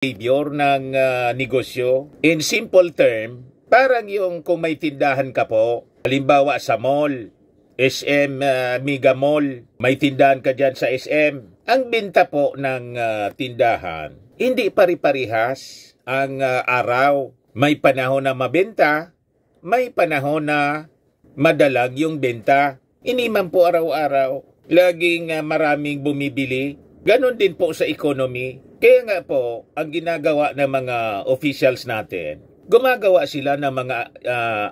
behavior ng negosyo. In simple term, parang yung kung may tindahan ka po, halimbawa sa mall, SM Mega Mall, may tindahan ka dyan sa SM. Ang binta po ng tindahan, hindi pari-parihas ang araw. May panahon na mabenta, may panahon na madalang yung benta. Hindi man po araw-araw. Laging maraming bumibili. Ganon din po sa economy. Kaya nga po, ang ginagawa ng mga officials natin, gumagawa sila ng mga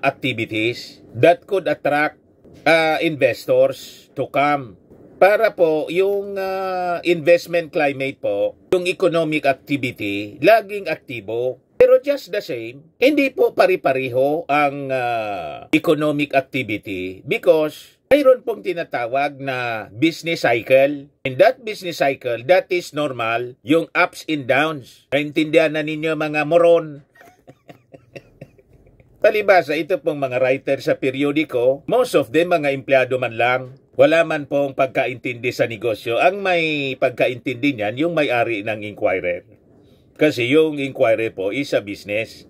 activities that could attract investors to come. Para po yung investment climate po, yung economic activity, laging aktibo. Pero just the same, hindi po pari-pariho ang economic activity because mayroon pong tinatawag na business cycle. In that business cycle, that is normal, yung ups and downs. Naintindihan na ninyo mga moron. Palibasa, ito pong mga writer sa periodiko, most of them mga empleyado man lang. Wala man pong pagkaintindi sa negosyo. Ang may pagkaintindi niyan, yung may-ari ng Inquirer. Kasi yung Inquirer po is a business.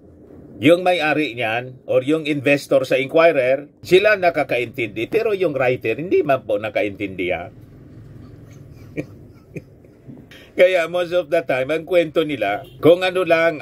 Yung may-ari niyan or yung investor sa Inquirer, sila nakakaintindi. Pero yung writer, hindi man po nakaintindihan. Kaya most of the time, ang kwento nila, kung ano lang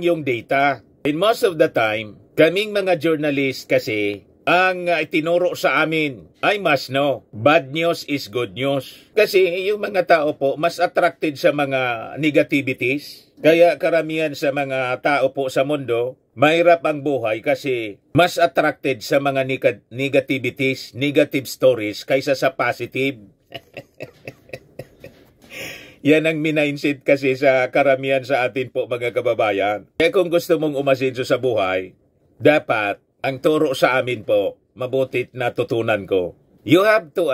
yung data. And most of the time, kaming mga journalist kasi, ang itinuro sa amin, I must know, bad news is good news. Kasi yung mga tao po, mas attracted sa mga negativities. Kaya karamihan sa mga tao po sa mundo, mahirap ang buhay kasi mas attracted sa mga negativities, negative stories kaysa sa positive. Yan ang mindset kasi sa karamihan sa atin po mga kababayan. Kaya kung gusto mong umasenso sa buhay, dapat ang turo sa amin po, mabutit na tutunan ko. You have to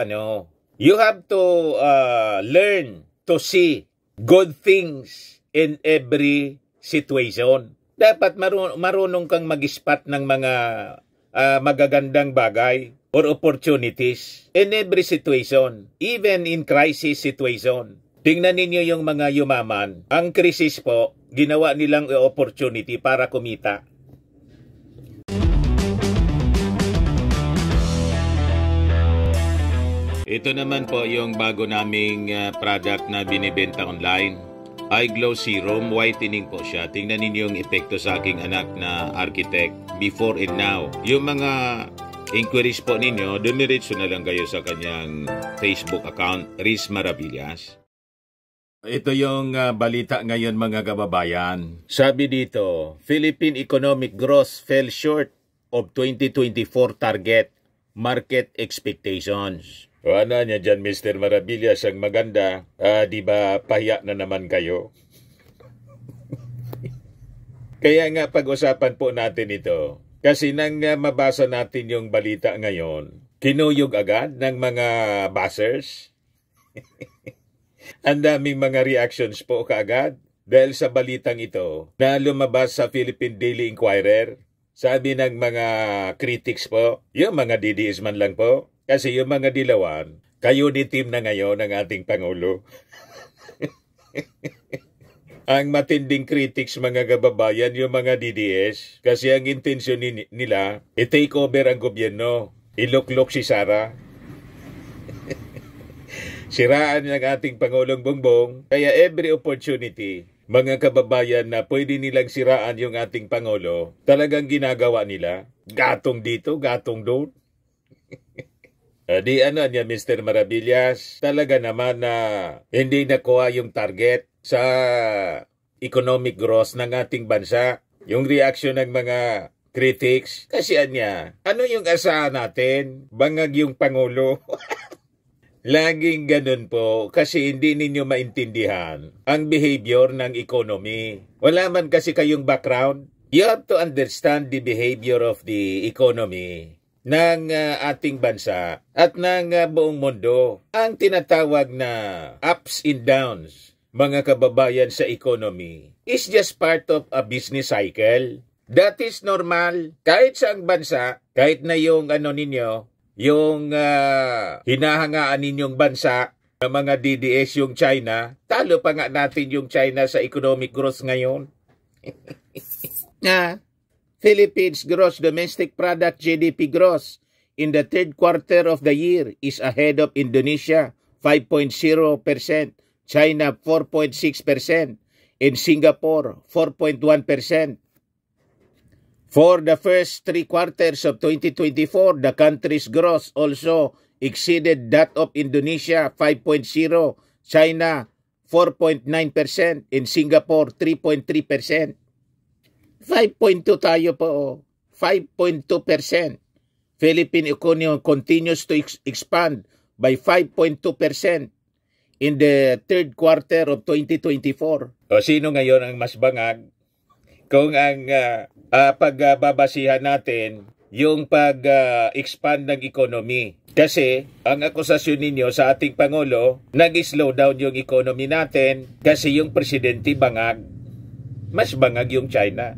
learn to see good things in every situation. Dapat marunong kang mag-spot ng mga magagandang bagay or opportunities in every situation, even in crisis situation. Tingnan ninyo yung mga yumaman. Ang krisis po, ginawa nilang opportunity para kumita. Ito naman po yung bago naming product na binibenta online. iGlow Serum, whitening po siya. Tingnan ninyo yung epekto sa aking anak na architect before and now. Yung mga inquiries po ninyo, dumiretso na lang kayo sa kanyang Facebook account, Riz Maravillas. Ito yung balita ngayon mga kababayan. Sabi dito, Philippine economic growth fell short of 2024 target market expectations. Ano niya dyan, Mr. Maravillas, ang maganda, di ba pahiya na naman kayo? Kaya nga pag-usapan po natin ito. Kasi nang mabasa natin yung balita ngayon, kinuyog agad ng mga buzzers. Ang daming mga reactions po kaagad dahil sa balitang ito na lumabas sa Philippine Daily Inquirer. Sabi ng mga critics po, yung mga DDS man lang po, kasi yung mga dilawan, kayo ni team na ngayon ng ating Pangulo. Ang matinding critics mga kababayan, yung mga DDS, kasi ang intensyon nila, i-take over ang gobyerno, iluklok si Sara. Siraan ng ating Pangulong Bongbong, kaya every opportunity, mga kababayan na pwede nilang siraan yung ating Pangulo, talagang ginagawa nila. Gatong dito, gatong doon. Di ano niya, Mr. Maravillas, talaga naman na hindi nakuha yung target sa economic growth ng ating bansa. Yung reaction ng mga critics, kasi anya, ano yung asahan natin? Bangag yung Pangulo. Laging ganun po kasi hindi ninyo maintindihan ang behavior ng economy. Wala man kasi kayong background. You have to understand the behavior of the economy ng ating bansa at ng buong mundo. Ang tinatawag na ups and downs, mga kababayan, sa economy is just part of a business cycle. That is normal. Kahit sa bansa, kahit na yung ninyo, yung hinahangaan ninyong bansa, ng mga DDS yung China, talo pa nga natin yung China sa economic growth ngayon. Philippines gross domestic product GDP gross in the third quarter of the year is ahead of Indonesia 5.0%, China 4.6%, and Singapore 4.1%. For the first 3 quarters of 2024, the country's gross also exceeded that of Indonesia 5.0%, China 4.9%, and Singapore 3.3%. 5.2 tayo po, 5.2%. Philippine economy continues to expand by 5.2% in the third quarter of 2024. O sino ngayon ang mas bangag? Kung ang pagbabasihan natin yung pag-expand ng economy. Kasi ang akusasyon ninyo sa ating Pangulo, nag-slow down yung economy natin kasi yung presidente bangag. Mas bangag yung China.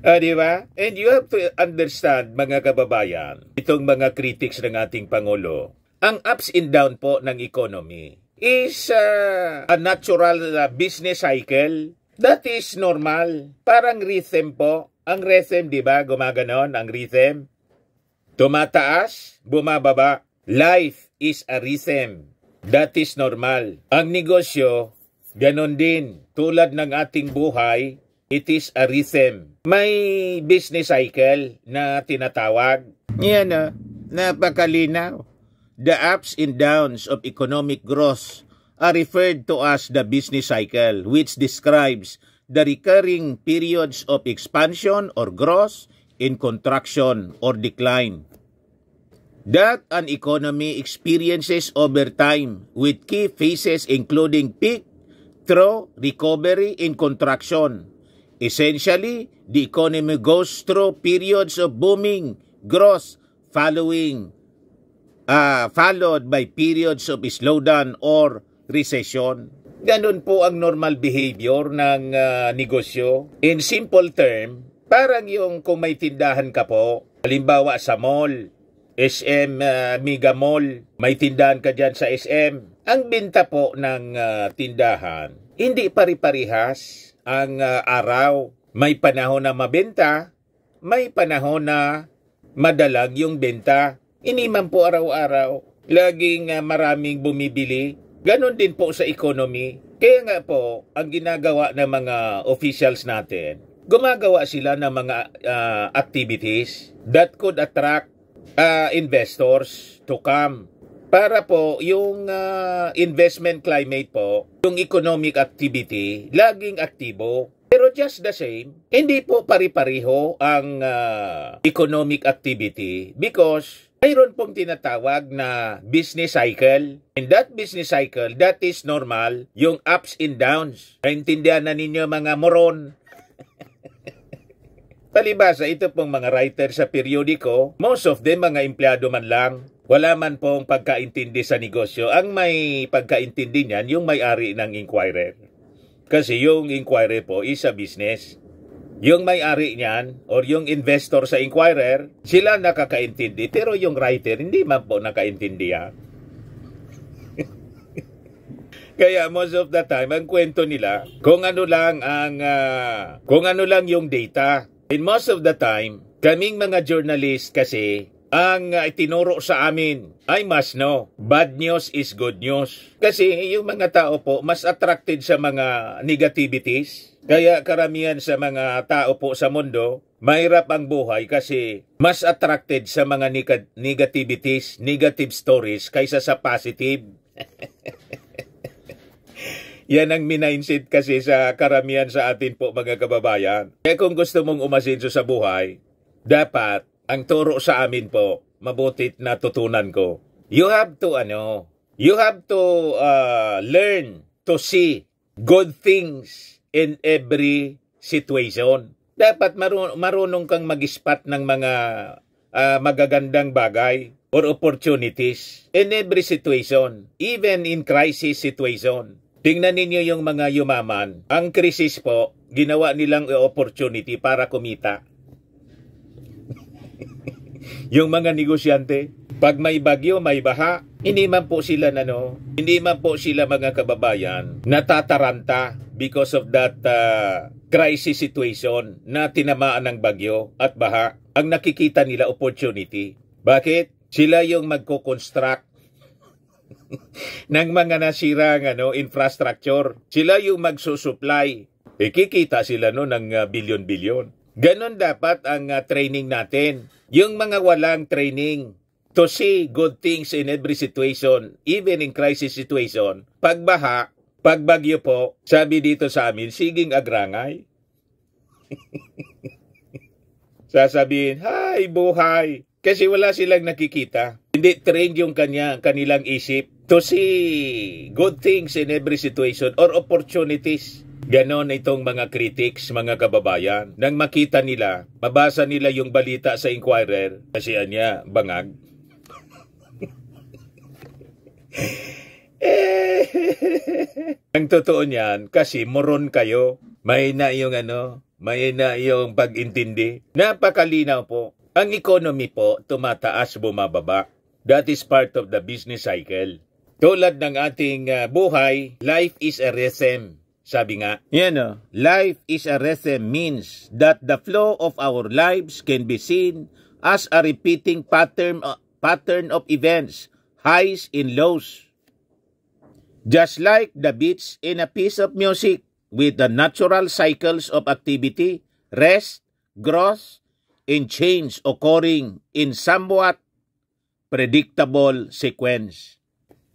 Diba? And you have to understand, mga kababayan, itong mga critics ng ating Pangulo, ang ups and down po ng economy is a natural business cycle. That is normal. Parang rhythm po. Ang rhythm, di ba? Gumaganon ang rhythm. Tumataas, bumababa. Life is a rhythm. That is normal. Ang negosyo, ganon din. Tulad ng ating buhay, it is a rhythm. May business cycle na tinatawag. Yan napakalinaw. The ups and downs of economic growth are referred to as the business cycle, which describes the recurring periods of expansion or growth in contraction or decline that an economy experiences over time, with key phases including peak, trough, recovery, and contraction. Essentially, the economy goes through periods of booming growth followed by periods of slowdown or recession. Ganun po ang normal behavior ng negosyo. In simple term, parang yung kung may tindahan ka po, halimbawa sa mall, SM Mega Mall, may tindahan ka dyan sa SM. Ang binta po ng tindahan, hindi pari-parihas ang araw. May panahon na mabenta, may panahon na madalag yung benta. Hindi man po araw-araw. Laging maraming bumibili. Ganon din po sa economy. Kaya nga po, ang ginagawa ng mga officials natin, gumagawa sila ng mga activities that could attract investors to come. Para po yung investment climate po, yung economic activity, laging aktibo. Pero just the same, hindi po pari-pariho ang economic activity because mayroon pong tinatawag na business cycle. In that business cycle, that is normal, yung ups and downs. Naintindihan na ninyo mga moron. Palibasa, ito pong mga writer sa periodiko, most of them mga empleyado man lang. Wala man pong pagkaintindi sa negosyo. Ang may pagkaintindi niyan, yung may-ari ng Inquirer. Kasi yung Inquirer po is a business. Yung may-ari niyan or yung investor sa Inquirer, sila nakakaintindi. Pero yung writer, hindi man po nakaintindihan. Kaya most of the time, ang kwento nila, kung ano lang yung data. And most of the time, kaming mga journalist kasi, ang itinuro sa amin ay must know. Bad news is good news. Kasi yung mga tao po mas attracted sa mga negativities. Kaya karamihan sa mga tao po sa mundo, mahirap ang buhay kasi mas attracted sa mga negativities, negative stories kaysa sa positive. Yan ang mindset kasi sa karamihan sa atin po mga kababayan. Kaya kung gusto mong umasenso sa buhay, dapat ang turo sa amin po, mabutit na tutunan ko. You have to learn to see good things in every situation. Dapat marunong kang mag-spot ng mga magagandang bagay or opportunities in every situation, even in crisis situation. Tingnan ninyo yung mga yumaman. Ang krisis po, ginawa nilang opportunity para kumita. Yung mga negosyante, Pag may bagyo, may baha, hindi man po sila hindi man po sila mga kababayan natataranta because of that crisis situation na tinamaan ng bagyo at baha. Ang nakikita nila opportunity. Bakit? Sila yung magko-construct ng mga nasirang infrastructure. Sila yung magsusupply. Kikita sila ng bilyon-bilyon. Ganon dapat ang training natin. Yung mga walang training to see good things in every situation, even in crisis situation. Pag baha, pag bagyo po, sabi dito sa amin, siging agrangay. Sasabihin, "Hay, buhay." Kasi wala silang nakikita. Hindi trained yung kanilang isip to see good things in every situation or opportunities. Ganon itong mga critics, mga kababayan. Nang makita nila, mabasa nila yung balita sa Inquirer, kasi anya, bangag. Ang totoo niyan, kasi moron kayo. May na yung pag-intindi. Napakalinaw po. Ang economy po, tumataas, bumababa. That is part of the business cycle. Tulad ng ating buhay, life is a rhythm. Sabi nga, life is a rhythm means that the flow of our lives can be seen as a repeating pattern of events, highs and lows. Just like the beats in a piece of music with the natural cycles of activity, rest, growth, and change occurring in somewhat predictable sequence.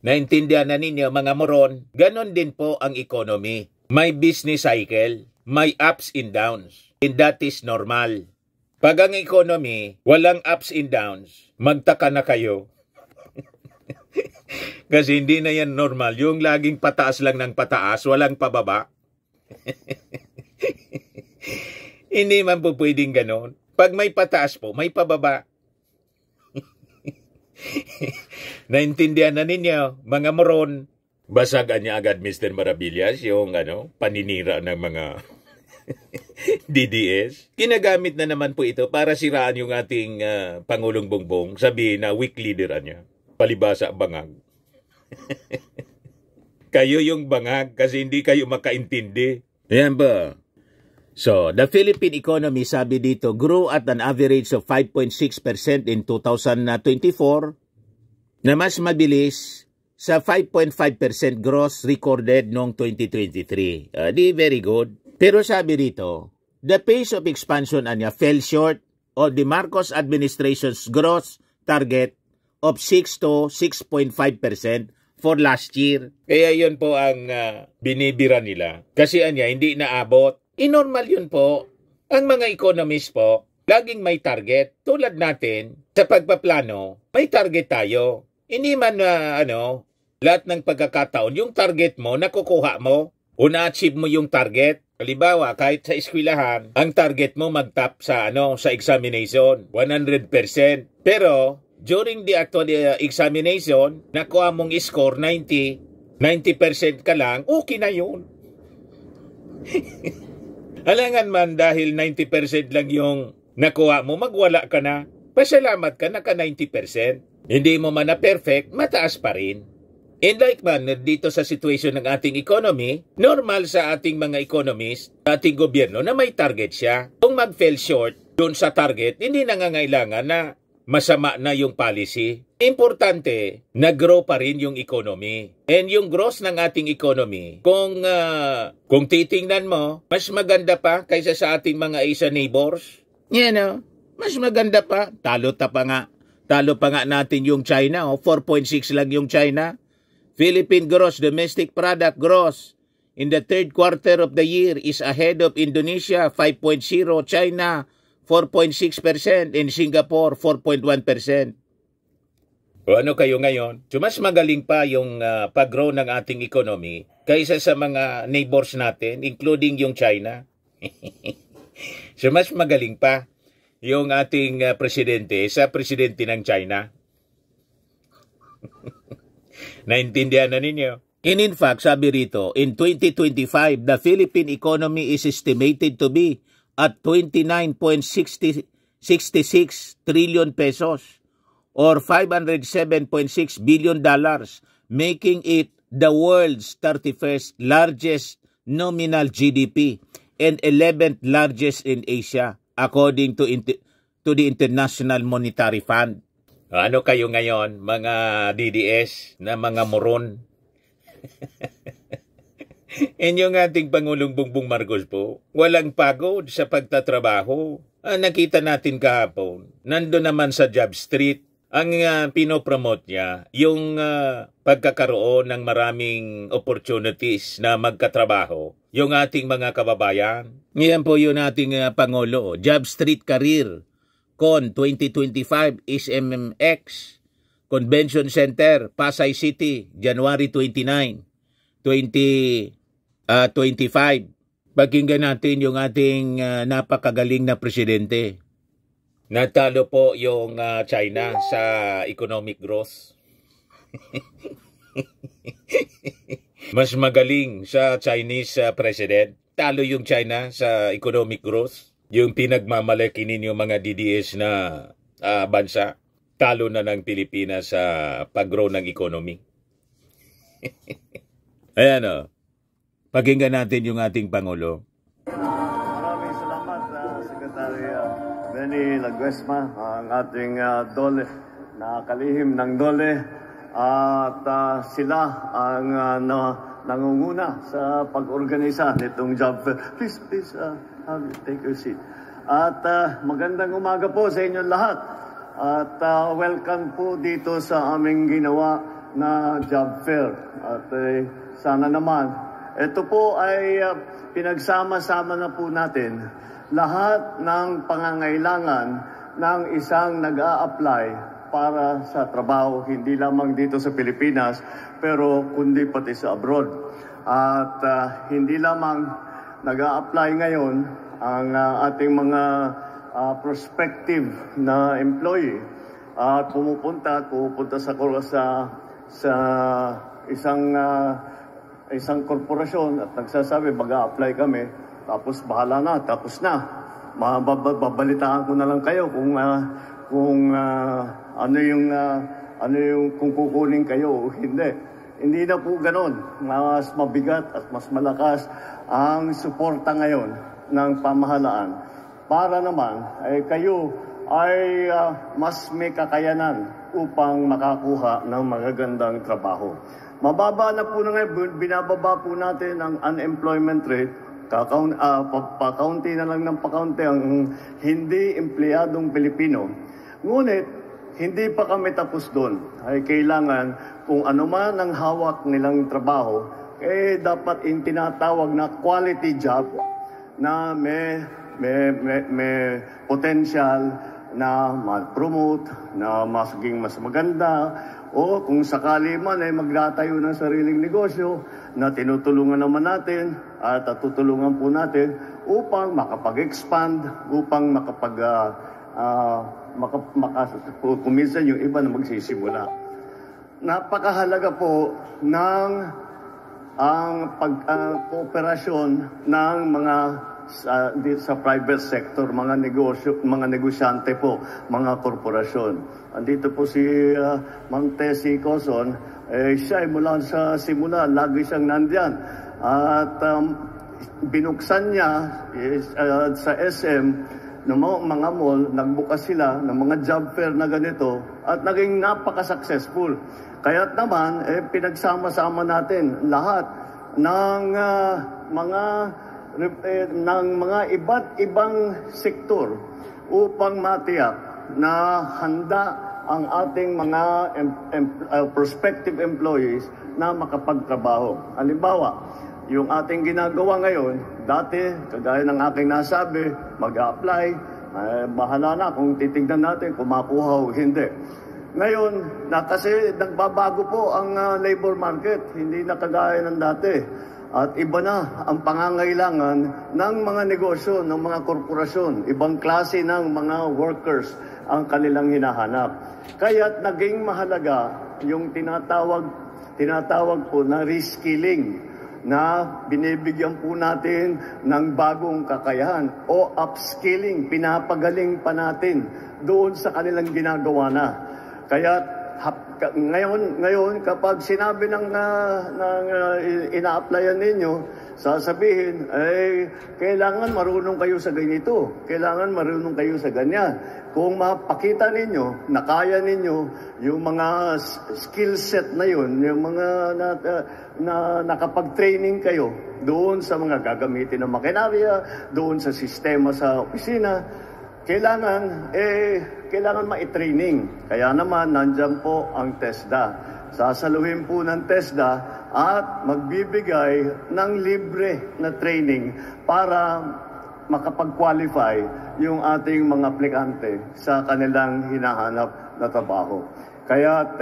Naintindihan na ninyo mga moron, ganon din po ang economy. May business cycle, may ups and downs, and that is normal. Pag ang economy, walang ups and downs, magtaka na kayo. Kasi hindi na yan normal. Yung laging pataas lang ng pataas, walang pababa. Hindi man po pwedeng ganon. Pag may pataas po, may pababa. Naintindihan na ninyo, mga moron. Basagan niya agad Mr. Maravillas yung paninira ng mga DDS. Kinagamit na naman po ito para siraan yung ating Pangulong Bongbong. Sabihin na weak leader niya. Palibasa bangag. Kayo yung bangag kasi hindi kayo makaintindi. Ayan ba? So, the Philippine economy, sabi dito, grew at an average of 5.6% in 2024 na mas mabilis sa 5.5% growth recorded noong 2023. Very good. Pero sabi dito, the pace of expansion fell short of the Marcos administration's growth target of 6 to 6.5% for last year. Kaya yun po ang binibira nila. Kasi hindi naabot. Normal yun po. Ang mga economists po, laging may target. Tulad natin, sa pagpaplano, may target tayo. Hindi man lahat ng pagkakataon, yung target mo, nakukuha mo, o na-achieve mo yung target. Halimbawa, kahit sa eskwelahan, ang target mo mag-top sa examination, 100%. Pero, during the actual examination, nakuha mong score 90% ka lang, okay na yun. Alangan man dahil 90% lang yung nakuha mo, magwala ka na. Pasalamat ka, naka 90%. Hindi mo man na perfect, mataas pa rin. In like manner, dito sa situation ng ating economy, normal sa ating mga economists, ating gobyerno na may target siya. Kung mag-fell short doon sa target, hindi nangangailangan na masama na yung policy. Importante, nag-grow pa rin yung economy. And yung growth ng ating economy, kung titingnan mo, mas maganda pa kaysa sa ating mga Asian neighbors. Mas maganda pa. Talo pa nga natin yung China. 4.6 lang yung China. Philippine gross domestic product gross in the third quarter of the year is ahead of Indonesia 5.0, China 4.6%, and Singapore 4.1%. O ano kayo ngayon? So mas magaling pa yung pag-grow ng ating economy kaysa sa mga neighbors natin, including yung China. So mas magaling pa yung ating presidente sa presidente ng China. Naintindihan na ninyo? In fact, sabi rito, in 2025, the Philippine economy is estimated to be at 29.66 trillion pesos or $507.6 billion, making it the world's 31st largest nominal GDP and 11th largest in Asia, according to the International Monetary Fund. Ano kayo ngayon, mga DDS na mga moron? Inyong ating Pangulong Bongbong Marcos po, walang pagod sa pagtatrabaho. Nakita natin kahapon, nando naman sa Job Street, ang pinopromote niya, yung pagkakaroon ng maraming opportunities na magkatrabaho, yung ating mga kababayan. Yan po yun ating Pangulo, Job Street Career, CON 2025 SMMX, Convention Center, Pasay City, January 29, 2025. Pakinggan natin yung ating napakagaling na presidente. Natalo po yung China sa economic growth. Mas magaling sa Chinese president. Talo yung China sa economic growth. Yung pinagmamalaki ninyo mga DDS na bansa. Talo na ng Pilipinas sa pag-grow ng economy. Ayan o. Pakinggan natin yung ating Pangulo. Maraming salamat, Secretary Benny Laguesma, ang ating dole, na kalihim ng dole, at sila ang nangunguna sa pag-organisa nitong job fair. Please, take your seat. At magandang umaga po sa inyong lahat. At welcome po dito sa aming ginawa na job fair. At sana naman, ito po ay pinagsama-sama na po natin lahat ng pangangailangan ng isang nag-a-apply para sa trabaho, hindi lamang dito sa Pilipinas, pero kundi pati sa abroad. At hindi lamang nag-a-apply ngayon ang ating mga prospective na employee at pupunta sa isang korporasyon at nagsasabi mag-a-apply kami, tapos bahala na, tapos na. Babalitaan ko na lang kayo kung kung kukunin kayo o hindi. Hindi na po ganon. Mas mabigat at mas malakas ang suporta ngayon ng pamahalaan para naman kayo ay mas may kakayanan upang makakuha ng magagandang trabaho. Mababa na po na ngayon, binababa po natin ang unemployment rate. Pakaunti na lang ng pakaunti ang hindi empleyadong Pilipino. Ngunit, hindi pa kami tapos doon. Ay kailangan kung ano man ang hawak nilang trabaho, dapat yung tinatawag na quality job na may potential na ma-promote, na maging mas maganda, o kung sakali man ay magtatayo ng sariling negosyo na tinutulungan naman natin at tutulungan po natin upang makapag-expand, upang kuminsan yung iba na magsisimula. Napakahalaga po ng ang kooperasyon ng mga sa private sector, mga negosyante po, mga korporasyon. Andito po si Ma'am Tessie Coson, siya ay mula sa simula, lagi siyang nandyan. At binuksan niya sa SM, ng mga mall, nagbukas sila ng mga job fair na ganito at naging napaka-successful. Kaya't naman, pinagsama-sama natin lahat ng mga iba't ibang sektor upang matiyak na handa ang ating mga prospective employees na makapagtrabaho. Halimbawa, yung ating ginagawa ngayon, dati, kagaya ng aking nasabi, mag-a-apply, bahala na kung titignan natin kung makuha o hindi. Ngayon, kasi nagbabago po ang labor market, hindi na kagaya ng dati. At iba na ang pangangailangan ng mga negosyo, ng mga korporasyon. Ibang klase ng mga workers ang kanilang hinahanap. Kaya't naging mahalaga yung tinatawag po na reskilling, na binibigyan po natin ng bagong kakayahan o upskilling, pinapagaling pa natin doon sa kanilang ginagawa na. Kaya ngayon kapag sinabi ng ina-applyan ninyo, sasabihin, kailangan marunong kayo sa ganito, kailangan marunong kayo sa ganyan. Kung mapakita ninyo na kaya ninyo yung mga skill set na yun, yung mga nakapag-training kayo doon sa mga gagamitin ng makinarya, doon sa sistema sa opisina, kailangan ma-training. Kaya naman, nandyan po ang TESDA. Sasaluhin po ng TESDA at magbibigay ng libre na training para makapag-qualify yung ating mga aplikante sa kanilang hinahanap na trabaho. Kaya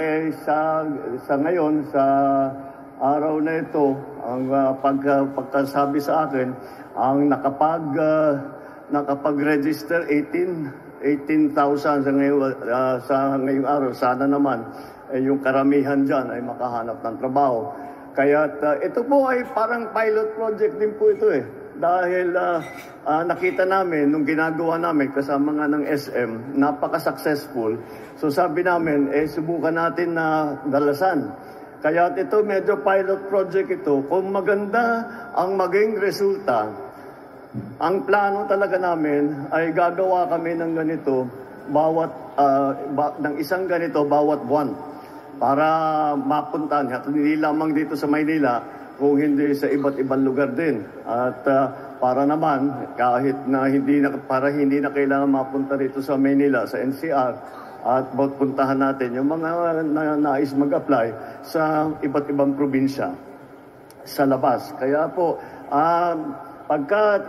sa ngayon, sa araw na ito, ang pagkasabi sa akin, ang nakapag-register 18,000 sa ngayong araw. Sana naman yung karamihan dyan ay makahanap ng trabaho. Kaya ito po ay parang pilot project din po ito dahil nakita namin nung ginagawa namin kasama nga ng SM, napaka-successful. So sabi namin, subukan natin na dalasan. Kaya ito medyo pilot project ito. Kung maganda ang maging resulta, ang plano talaga namin ay gagawa kami ng ganito ng isang ganito bawat buwan para mapuntahan. At hindi lamang dito sa Maynila, kung hindi sa iba't ibang lugar din. At para naman, kahit na hindi na kailangan mapunta dito sa Maynila, sa NCR, at puntahan natin yung mga nais mag-apply sa iba't ibang probinsya sa labas. Kaya po, pagka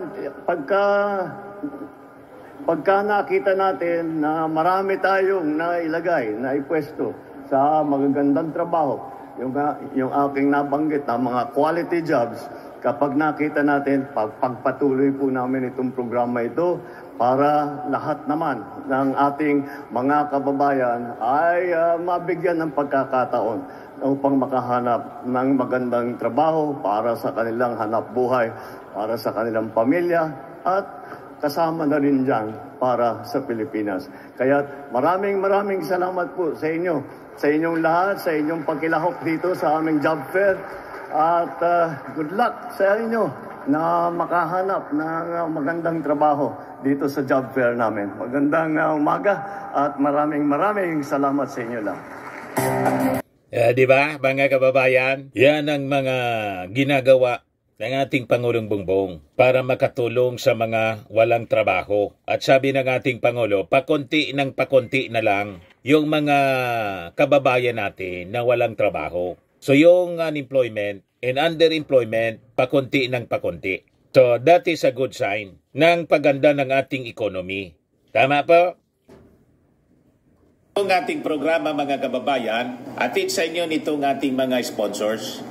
nakita natin na marami tayong nailagay, naipwesto sa magagandang trabaho, yung aking nabanggit na mga quality jobs, kapag nakita natin, pagpatuloy po namin itong programa ito para lahat naman ng ating mga kababayan ay mabigyan ng pagkakataon upang makahanap ng magandang trabaho para sa kanilang hanap buhay, para sa kanilang pamilya, at kasama na rin dyan para sa Pilipinas. Kaya maraming salamat po sa inyo, sa inyong lahat, sa inyong pagkilahok dito sa aming job fair. At good luck sa inyo na makahanap ng magandang trabaho dito sa job fair namin. Magandang umaga at maraming salamat sa inyo lang. Di ba, mga kababayan? Yan ang mga ginagawa ng ating Pangulong Bongbong para makatulong sa mga walang trabaho. At sabi ng ating Pangulo, pakunti na lang yung mga kababayan natin na walang trabaho. So yung unemployment and underemployment, pakunti. So that is a good sign ng paganda ng ating economy. Tama po? Ang ating programa, mga kababayan, atid sa inyo nitong ating mga sponsors.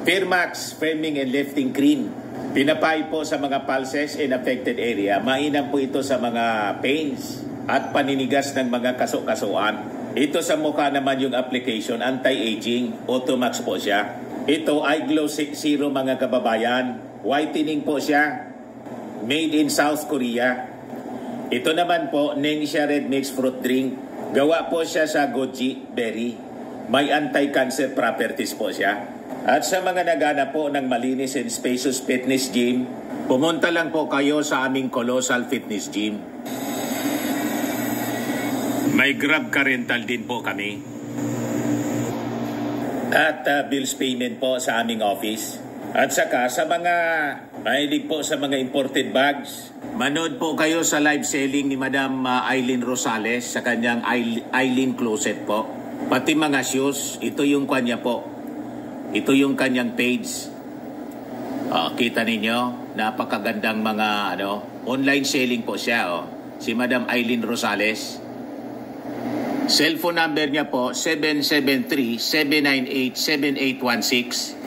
Firmax Framing and Lifting Cream. Pinapay po sa mga pulses in affected area. Mainam po ito sa mga pains at paninigas ng mga kaso-kasuan. Ito sa mukha naman yung application, anti-aging, Automax po siya. Ito ay Glow Zero, mga kababayan. Whitening po siya. Made in South Korea. Ito naman po, Nengxia Red Mix Fruit Drink. Gawa po siya sa goji berry. May anti-cancer properties po siya. At sa mga nagana po ng malinis and spacious fitness gym, pumunta lang po kayo sa aming Colossal Fitness Gym. May Grab car rental din po kami. At bills payment po sa aming office. At saka sa mga mahilig po sa mga imported bags, manood po kayo sa live selling ni Madam Eileen Rosales sa kanyang Eileen Closet po. Pati mga shoes, ito yung kanya po. Ito yung kanyang page. Kita ninyo, napakagandang mga online selling po siya. Si Madam Eileen Rosales. Cellphone number niya po, 773-798-7816.